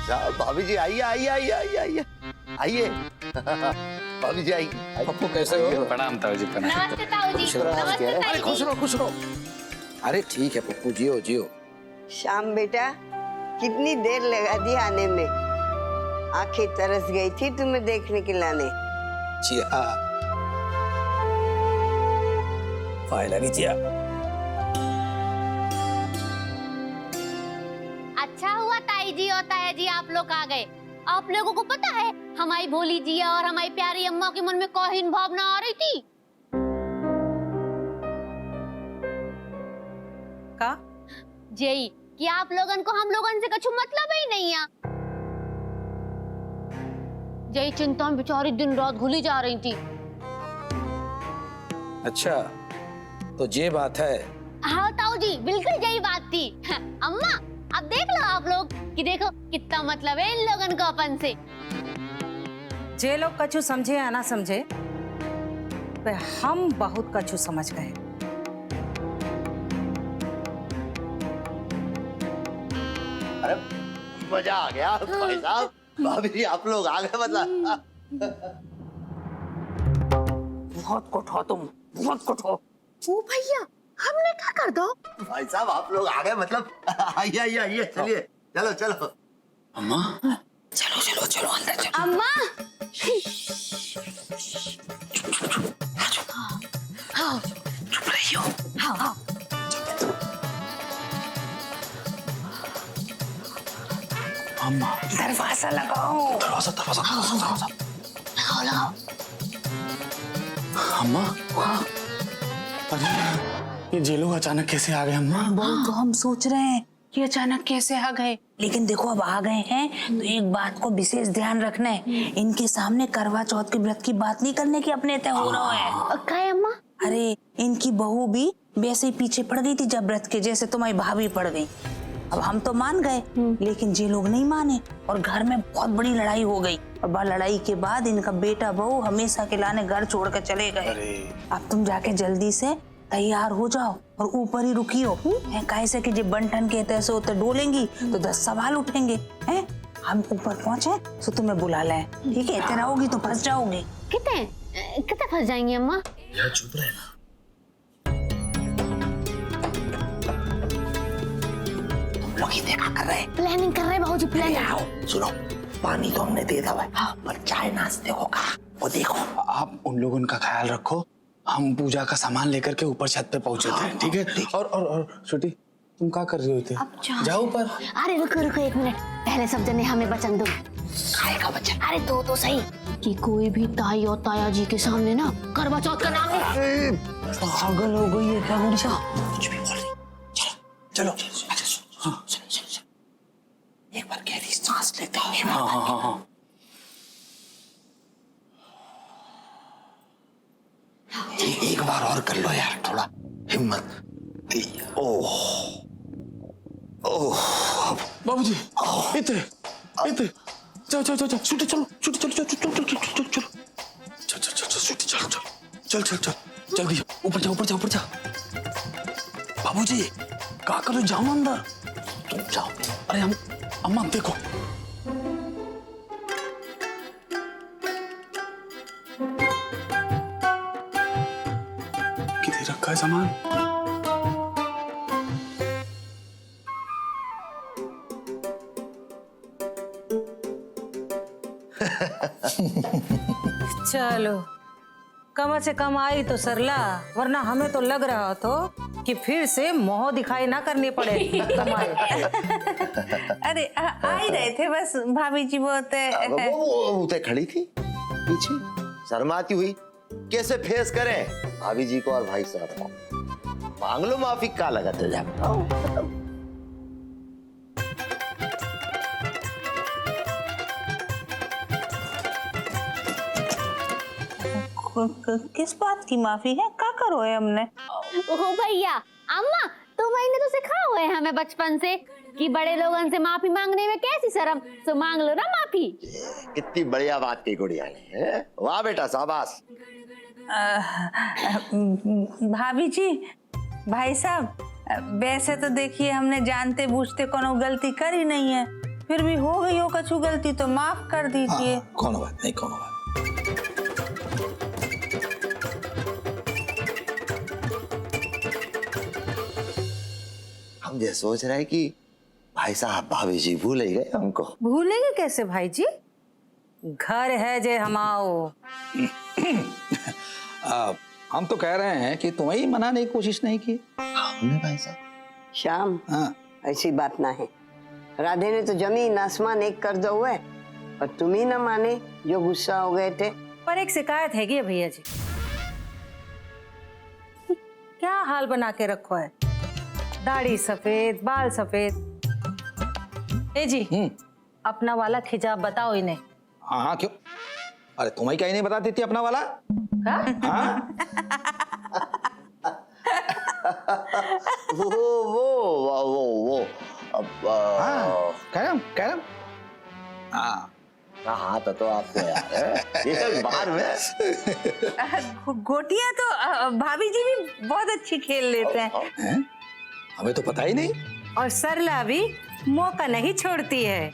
साहब भाभी जी आइए आइए आइए आइए आइए आइए भाभी जी आइए। पप्पू कैसे हो? प्रणाम ताऊ जी, प्रणाम। नमस्ते ताऊ जी। नमस्ते अरे ताई खुश जी। रहो खुश रहो। अरे ठीक है पप्पू, जियो जियो। श्याम बेटा, कितनी देर लगा दी आने में। आंखें तरस गई थी तुम्हें देखने के लाने। जिया फाइनली जिया। अच्छा हुआ ताई जी और ताया जी आप लोग आ गए। आप लोगों को पता है हमारी भोली जिया और हमारी प्यारी अम्मा के मन में कौन भावना आ रही थी? का जय कि आप लोगन को हम लोगन से कुछ मतलब ही नहीं है। जय चिंता में बेचारी दिन रात घुली जा रही थी। अच्छा तो ये बात है। हाँ ताऊ जी, बिल्कुल यही बात थी। अम्मा अब देख लो आप लोग कि देखो कितना मतलब है इन लोगन को अपन से। जे लोग कछु समझे या ना समझे, वे हम बहुत कछु समझ गए। अरे मजा आ गया भाई साहब, भाभी जी आप लोग आ गए मतलब। बहुत कुछ हो तुम, बहुत कुछ हो। ओ भैया हमने क्या कर दो? भाई साहब आप लोग आ गए मतलब। आइए आइए आइए चलिए, चलो चलो। अम्मा चलो चलो चलो अंदर चलो। अम्मा चुप रही हो। हाँ अम्मा दरवाजा लगाओ। दरवाजा दरवाजा दरवाजा। लगाओ लगाओ। अम्मा अरे ये जे लोग अचानक कैसे आ गए अम्मा? वही तो हम सोच रहे हैं कि अचानक कैसे आ गए। लेकिन देखो अब आ गए हैं तो एक बात को विशेष ध्यान रखना है, इनके सामने करवा चौथ के व्रत की बात नहीं करने की अपने तय हो रहा है। क्या है अम्मा? अरे इनकी बहू भी वैसे ही पीछे पड़ गई थी जब व्रत के, जैसे तुम्हारी भाभी पड़ गई। अब हम तो मान गए लेकिन जे लोग नहीं माने और घर में बहुत बड़ी लड़ाई हो गई। और लड़ाई के बाद इनका बेटा बहू हमेशा के लाने घर छोड़ कर चले गए। अब तुम जाके जल्दी से तैयार हो जाओ और ऊपर ही रुकियो। कैसे कि जब बंटन के तैसे होते डोलेंगी तो 10 सवाल उठेंगे। हैं हम ऊपर पहुंचे तो तुम्हें बुला लें, ठीक है? इतना होगी तो फंस जाओगे। कितने कितने फंस जाएंगे अम्मा? यार चुप रहना। तुम लोग ही देखा कर रहे। प्लानिंग कर रहे बाबूजी, प्लानिंग। आओ सुनो, पानी तो हमने दे दिया है पर चाय नाश्ते को कहा। वो देखो आप उन लोगों का ख्याल रखो, हम पूजा का सामान लेकर के ऊपर छत पे पहुंचे थे, ठीक है? और छोटी तुम क्या कर रही होती? जाओ ऊपर। अरे रुको रुको एक मिनट, पहले सब जने हमें वचन दो। खाए का बच्चा। अरे तो सही कि कोई भी ताई और ताया जी के सामने ना करवा चौथ का नाम ले। पागल हो गई है क्या गुड़िया? कुछ भी बोल रही। चलो चलो अच्छा हाँ एक बार गहरी सांस लेते हैं। हाँ हाँ हाँ हाँ। एक बार और कर लो यार, थोड़ा हिम्मत। ओह ओह बाबूजी इतने इतने जाओ जाओ जाओ छुट्टी चलो छुट्टी चलो चलो चलो चलो चलो चलो चलो चलो चलो छुट्टी चलो चलो चल चल चल जल्दी ऊपर जाओ ऊपर जाओ ऊपर जाओ। बाबूजी क्या करो, जाओ ना अंदर, तुम जाओ। अरे हम अम्मा देखो किधर रखा है सामान। चलो कम से कम आई तो सरला, वरना हमें तो लग रहा था कि फिर से मोह दिखाई ना करनी पड़े। अरे आ ही रहे थे बस, भाभी जी बहुत वो उते खड़ी थी पीछे शर्माती हुई। कैसे फेस करें भाभी जी को और भाई साहब को? मांग लो माफी, का लगाते जाओ। किस बात की माफी है? क्या करो है हमने? ओ भैया अम्मा तो मैंने तो सिखा हुए हैं हमें बचपन से कि बड़े लोगों से माफी मांगने में कैसी शर्म, तो मांग लो ना माफी। कितनी बढ़िया बात की गुड़िया ने। वाह बेटा शाबाश। भाभी जी, भाई साहब, वैसे तो देखिए हमने जानते बूझते कोनो गलती करी नहीं है, फिर भी हो गई हो कछु गलती तो माफ कर दीजिए। कोनो बात नहीं, कोनो बात। हम ये सोच रहे हैं कि भाई साहब भाभी जी भूल ही गए हमको। भूलेंगे कैसे भाई जी? घर है जे हमाओ। हम तो कह रहे हैं कि तुम्हें ही मनाने की कोशिश नहीं की। हमने भाई साहब। श्याम, हाँ, ऐसी बात ना है। राधे ने तो जमीन आसमान एक कर दो है, पर तुम ही ना माने जो गुस्सा हो गए थे। पर एक शिकायत हैगी है भैया जी। क्या हाल बना के रखो है, दाढ़ी सफेद, बाल सफेद। ए जी, अपना वाला खिजाब बताओ इन्हें। हाँ हाँ, क्यों? अरे तुम्हें क्या ही नहीं बता देती अपना वाला? हाँ? वो अब कह रहा हाँ हाँ तो आपको यार है। ये बाहर में गोटियां तो भाभी जी भी बहुत अच्छी खेल लेते हैं। हैं? हमें तो पता ही नहीं। और सरला भी मौका नहीं छोड़ती है।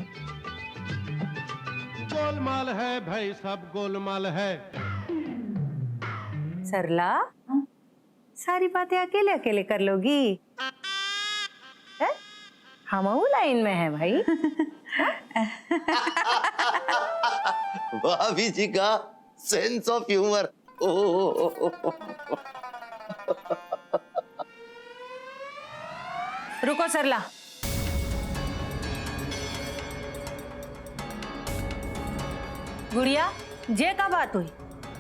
गोलमाल है भाई, सब गोलमाल है। सरला, सारी बातें अकेले अकेले कर लोगी? हम लाइन में है भाई। भाभी जी का सेंस ऑफ ह्यूमर। रुको सरला, गुड़िया जे का बात हुई?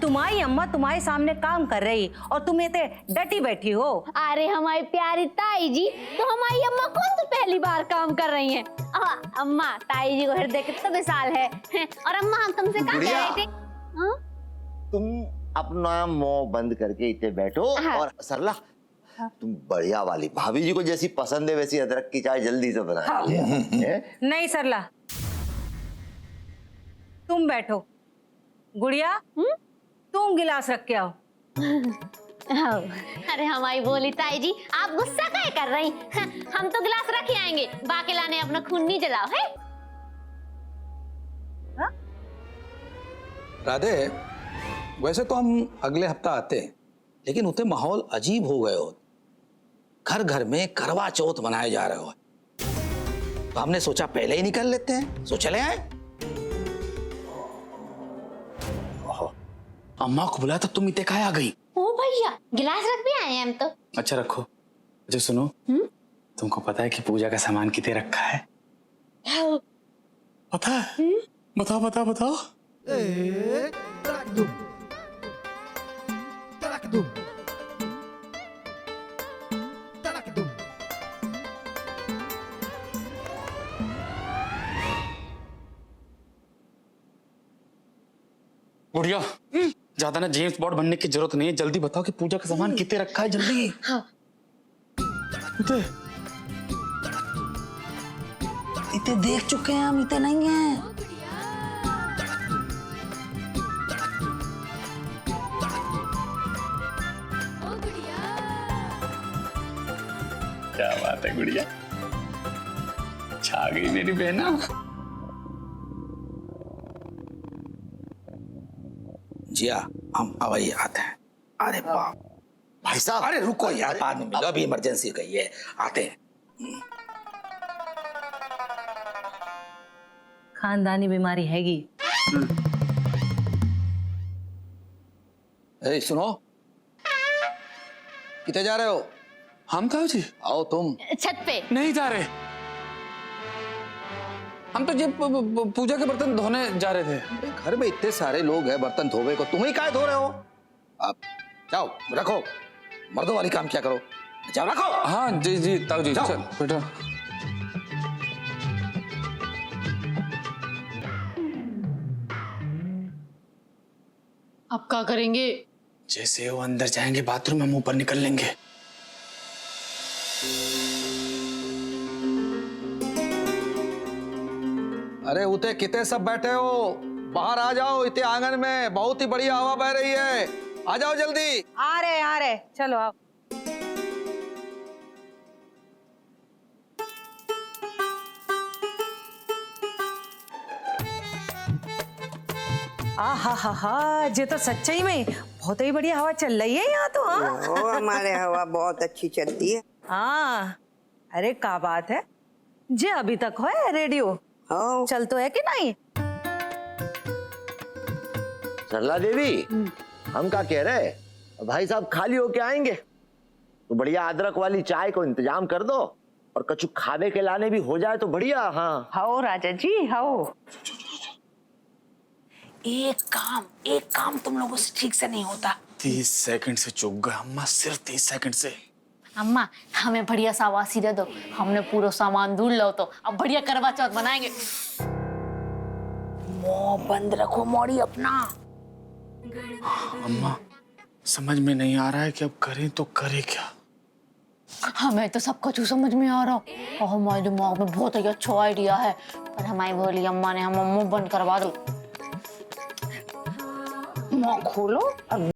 तुम्हारी अम्मा तुम्हारे सामने काम कर रही और तुम इतने डटी बैठी हो। अरे हमारी प्यारी ताई जी, तो हमारी अम्मा कौन तो पहली बार काम कर रही हैं? अम्मा, ताई जी को हृदय कितना विशाल है। और अम्मा, हम तुमसे कहा कह रहे थे? हाँ? तुम अपना मुंह बंद करके इतने बैठो। हाँ। और सरला, तुम बढ़िया वाली भाभी जी को जैसी पसंद है वैसी अदरक की चाय जल्दी से बना। हाँ। नहीं सरला, तुम बैठो। गुड़िया, तुम गिलास रख के आओ। अरे हमारी बोली ताई जी, आप गुस्सा काहे कर रही? हम तो गिलास रख ही आएंगे, बाकी लाने अपना खून नहीं जलाओ है। राधे, वैसे तो हम अगले हफ्ता आते हैं, लेकिन उतने माहौल अजीब हो गए हो। घर घर में करवा चौथ मनाए जा रहे हो, तो हमने सोचा पहले ही निकल लेते हैं। सो चले आए। अम्मा को बुलाया तो तुम इतने काहे आ गई? ओ भैया, गिलास रख भी आए हैं हम तो। अच्छा रखो। अच्छा सुनो, तुमको पता है कि पूजा का सामान कितने रखा है? पता है? बताओ बताओ बताओ। गुड़िया, ज्यादा ना जेम्स बॉन्ड बनने की जरूरत नहीं है। जल्दी बताओ कि पूजा का सामान कितने रखा है, जल्दी। हाँ। इतने देख चुके हैं हम, इतने नहीं हैं। क्या बात है गुड़िया, छा गई मेरी बहना। जिया, हम अवई आते हैं। अरे बाप, भाई साहब, अरे रुको यार, बाद में मिलो, अभी इमरजेंसी गई है, आते हैं। खानदानी बीमारी हैगी। ए, सुनो, कितने जा रहे हो? हम ताऊ जी आओ तुम। छत पे। नहीं जा रहे, हम तो जी पूजा के बर्तन धोने जा रहे थे। घर में इतने सारे लोग हैं बर्तन धोवे को, तुम ही काहे धो रहे हो? आप जाओ, रखो, मर्दों वाली काम क्या करो, जाओ रखो। हाँ जी जी ताऊ जी, चल बेटा। अब क्या करेंगे? जैसे वो अंदर जाएंगे बाथरूम, हम ऊपर निकल लेंगे। अरे उते कितने सब बैठे हो, बाहर आ जाओ, इतने आंगन में बहुत ही बढ़िया हवा बह रही है, आ जाओ जल्दी। आ रहे, चलो आओ। आहा ये तो सच्चाई में बहुत ही बढ़िया हवा चल रही है यहाँ तो। हाँ ओ हमारे हवा बहुत अच्छी चलती है। हाँ, अरे क्या बात है जे अभी तक है रेडियो ओ चल तो है कि नहीं? सरला देवी, हम क्या कह रहे हैं, भाई साहब खाली होके आएंगे तो बढ़िया अदरक वाली चाय को इंतजाम कर दो और कछु खाने के लाने भी हो जाए तो बढ़िया। हाँ हाओ राजा जी हाओ। एक काम तुम लोगों से ठीक से नहीं होता। 30 सेकंड से चूक गए अम्मा, सिर्फ 30 सेकंड से। अम्मा हमें बढ़िया सा आवासी दे दो, हमने पूरा सामान ढूंढ लो तो अब बढ़िया करवा चौथ बनाएंगे। मुंह बंद रखो मोड़ी अपना। अम्मा समझ में नहीं आ रहा है कि अब करें तो करें क्या। हमें तो सब कुछ समझ में आ रहा और हमारे दिमाग में बहुत ही अच्छा आइडिया है, पर हमारी भोली अम्मा ने हम मुंह बंद करवा दो। मुंह खोलो और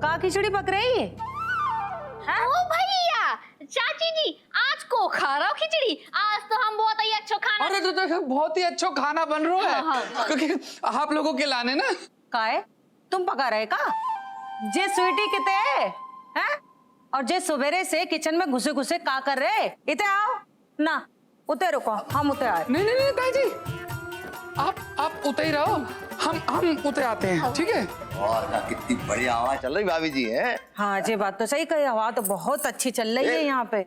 का खिचड़ी पक रही है? ओ भैया चाची जी आज को खा रहा हो खिचड़ी, आज तो हम बहुत ही अच्छा खाना। अरे तो बहुत ही अच्छा खाना बन रहा है क्योंकि आप लोगों के लाने ना। का है तुम पका रहे का? जे स्वीटी किते हैं और जे सवेरे से किचन में घुसे घुसे का कर रहे? इते आओ ना, उते रुको, हम उते आए। नहीं नहीं नहीं ताई जी, आप उतर ही रहो, हम उतर आते हैं, ठीक है? और का कितनी बढ़िया हवा चल रही भाभी जी है। हाँ ये बात तो सही कही, हवा तो बहुत अच्छी चल रही है यहाँ पे।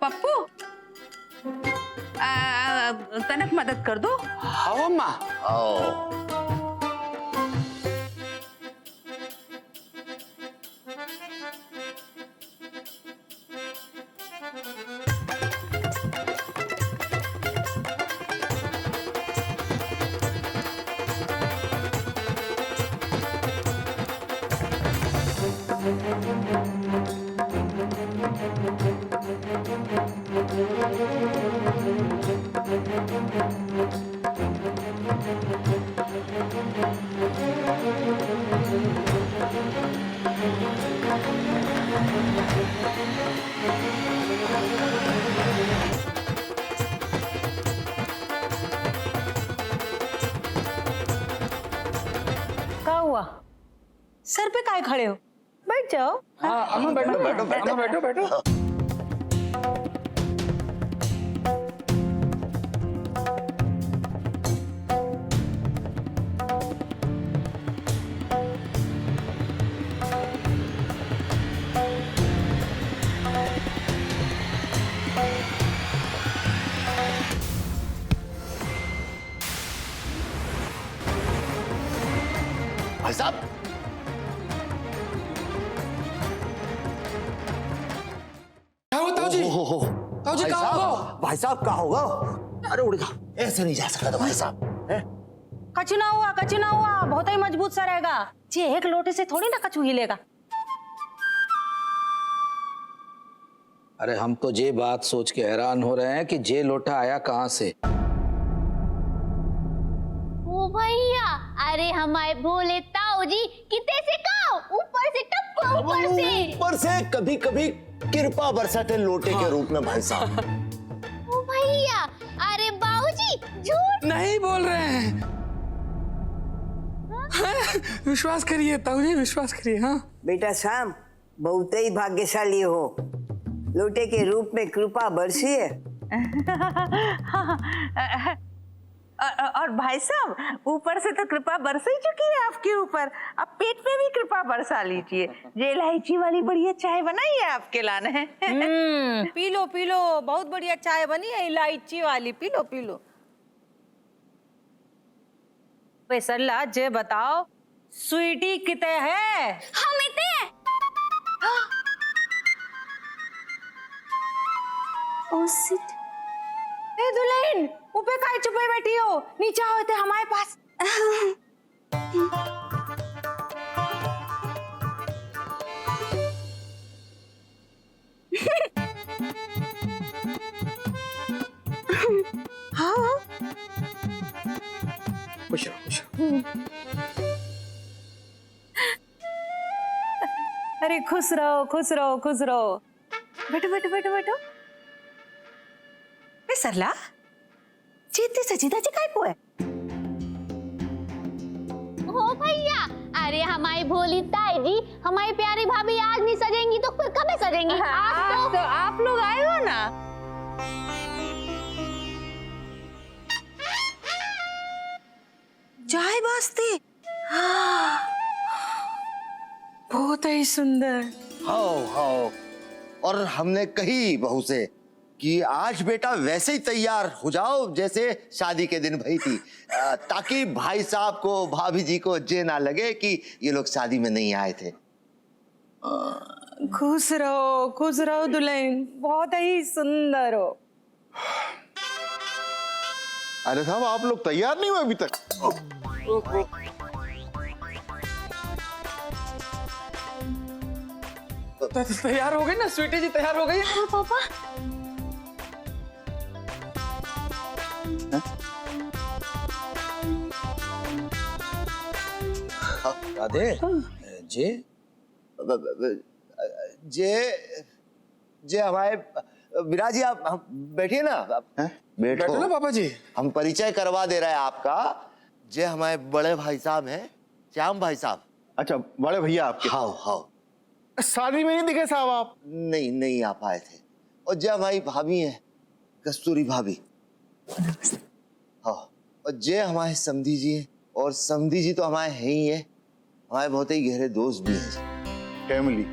पप्पू तनक मदद कर दो। हाँ अम्मा। आओ क्या हुआ? सर पे काय खड़े हो? बैठ जाओ। हाँ अम्मा बैठो बैठो बैठो बैठो बैठो। भाई साहब, क्या हुआ ताऊ जी? ताऊ जी कहाँ हो? भाई साहब क्या होगा? अरे उड़ गया, ऐसे नहीं जा सकता था भाई साहब। हैं? का कछु ना हुआ, बहुत ही मजबूत सा रहेगा। जे एक लोटे से थोड़ी ना कछु हिलेगा। अरे हम तो ये बात सोच के हैरान हो रहे हैं कि ये लोटा आया कहाँ से। ओ भैया, अरे हमारे भोले ताऊ जी किते से काओ, ऊपर से टपको, ऊपर से कभी कभी कृपा बरसाते लोटे के रूप में भाई साहब। ओ भैया, अरे बाबूजी झूठ नहीं बोल रहे हैं। विश्वास करिए ताऊ जी, विश्वास करिए। हाँ बेटा शाम, बहुत ही भाग्यशाली हो, लोटे के रूप में कृपा बरसी है। और भाई साहब, ऊपर से तो कृपा बरस ही चुकी है आपके ऊपर, अब पेट में भी कृपा बरसा लीजिए। ये इलायची वाली बढ़िया चाय बनाई है आपके लाने। पी लो, बहुत बढ़िया चाय बनी है इलायची वाली, पी लो। सरला जे बताओ, स्वीटी किते है? हम इते ओ शिट, ए दुल्हन, ऊपर काहे चुपे बैठी हो? नीचे आओ ते हमारे पास। हाँ, खुश रहो। अरे खुश रहो। बैठो। ए सरला, जीते सजीदा जी काय को है? ओ भैया, अरे हमारी भोली ताई जी, हमारी प्यारी भाभी आज नहीं सजेंगी तो फिर कब सजेंगी? आज तो आप लोग आए हो ना। चाय वास्ते। बहुत ही सुंदर। हाँ। और हमने कही बहू से कि आज बेटा वैसे ही तैयार हो जाओ जैसे शादी के दिन भई थी, ताकि भाई साहब को, भाभी जी को जे ना लगे कि ये लोग शादी में नहीं आए थे। खुश रहो दुल्हन, बहुत ही सुंदर हो। अरे साहब, आप लोग तैयार नहीं हुए अभी तक? तैयार हो गई ना स्वीटी जी, तैयार हो गई। हाँ पापा। राधे, जे हमारे विराज जी, आप बैठिए ना, बैठो ना पापा जी। हम परिचय करवा दे रहे हैं आपका। जे हमारे बड़े भाई साहब हैं, श्याम भाई साहब। अच्छा, बड़े भैया आपके। हाँ। शादी में नहीं दिखे साहब आप? नहीं आ पाए थे। और जे हमारी भाभी है, कस्तूरी भाभी। हाँ, और जे हमारे समधी जी है, और समधी जी तो हमारे हैं ही है, हमारे बहुत ही गहरे दोस्त भी हैं। फैमिली।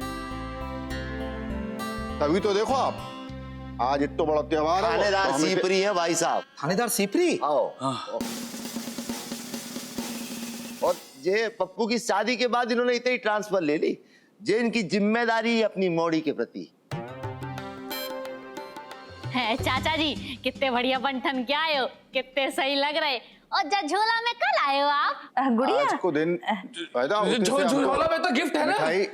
तभी तो देखो आप, आज इतना बड़ा त्योहार है। थानेदार सीपरी है भाई साहब। थानेदार सीपरी। और जे पप्पू की शादी के बाद इन्होंने इतनी ट्रांसफर ले ली, जे इनकी जिम्मेदारी है अपनी मौड़ी के प्रति। है चाचा जी, कितने बढ़िया बंठन के आए हो, कितने सही लग रहे। और झोला में कल आए हो आप? गुड़िया, आज को दिन पैदा होते से झोला में तो गिफ्ट है ना। मिठाई।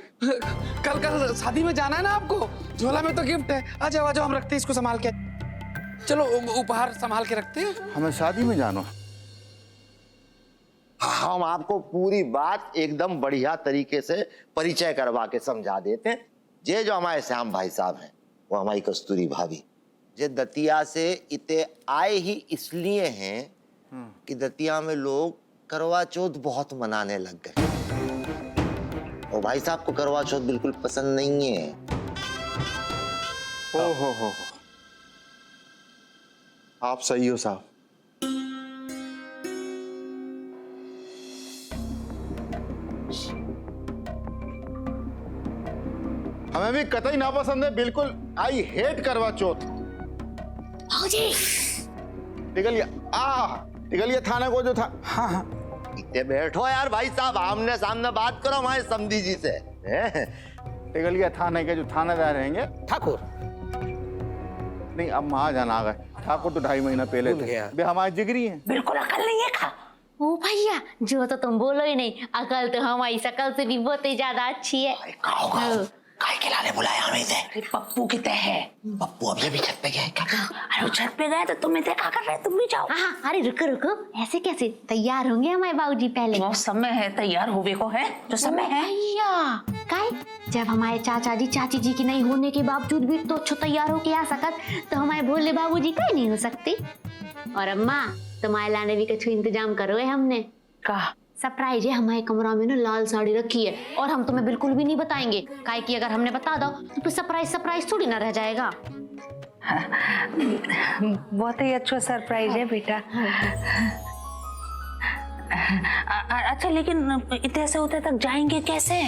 कल शादी में जाना है ना आपको, झोला में तो गिफ्ट है। आ जाओ हम रखते हैं इसको संभाल के। चलो उपहार संभाल के रखते हैं। हमें शादी में जाना। हम आपको पूरी बात एकदम बढ़िया तरीके से परिचय करवा के समझा देते हैं। ये जो हमारे श्याम भाई साहब हैं, वो हमारी कस्तूरी भाभी, जे दतिया से इते आए ही इसलिए हैं कि दतिया में लोग करवा चौथ बहुत मनाने लग गए, और भाई साहब को करवा चौथ बिल्कुल पसंद नहीं है। हो। आप सही हो साहब। हमें भी कतई नापसंद है, बिल्कुल। आई हेट करवा चौथ। टिकलिया थाने को जो था। हाँ। इतने बैठो यार भाई साहब, आमने सामने बात करो हमारे समधी जी से। टिकलिया थाने के जो थानेदार रहेंगे, ठाकुर। नहीं अब महाजन आ गए। ठाकुर तो 2.5 महीना पहले थे। वे हमारे जिगरी हैं। बिल्कुल अकल नहीं है का। ओ भैया, जो तो तुम बोलो ही नहीं, अकल तो हमारी शकल से भी बहुत ही ज्यादा अच्छी है। काय के लाने बुलाया हमें इसे? अरे पप्पू कितने है? पप्पू अभी अभी छत पे गया है क्या? अरे वो छत पे गए तो तुम्हें देखा कर रहे, तुम भी जाओ। हाँ, अरे रुको रुको, ऐसे कैसे? तैयार होंगे हमारे बाबूजी पहले। बहुत समय है तैयार होवे को, है जो समय है। भैया, काय जब हमारे चाचा जी चाची जी की नहीं होने के बावजूद भी तो अच्छो तैयार होके आ सकत, तो हमारे भोले बाबूजी क्यों नहीं हो सकती? और अम्मा, तुम्हारे लाने भी कुछ इंतजाम करो है हमने। कहा सरप्राइज है, हमारे कमरा में ना लाल साड़ी रखी है और हम तुम्हें बिल्कुल भी नहीं बताएंगे, काहे कि अगर हमने बता दो तो फिर सरप्राइज थोड़ी ना रह जाएगा। बहुत ही अच्छा सरप्राइज है बेटा। अच्छा, लेकिन इतने से होते तक जाएंगे कैसे?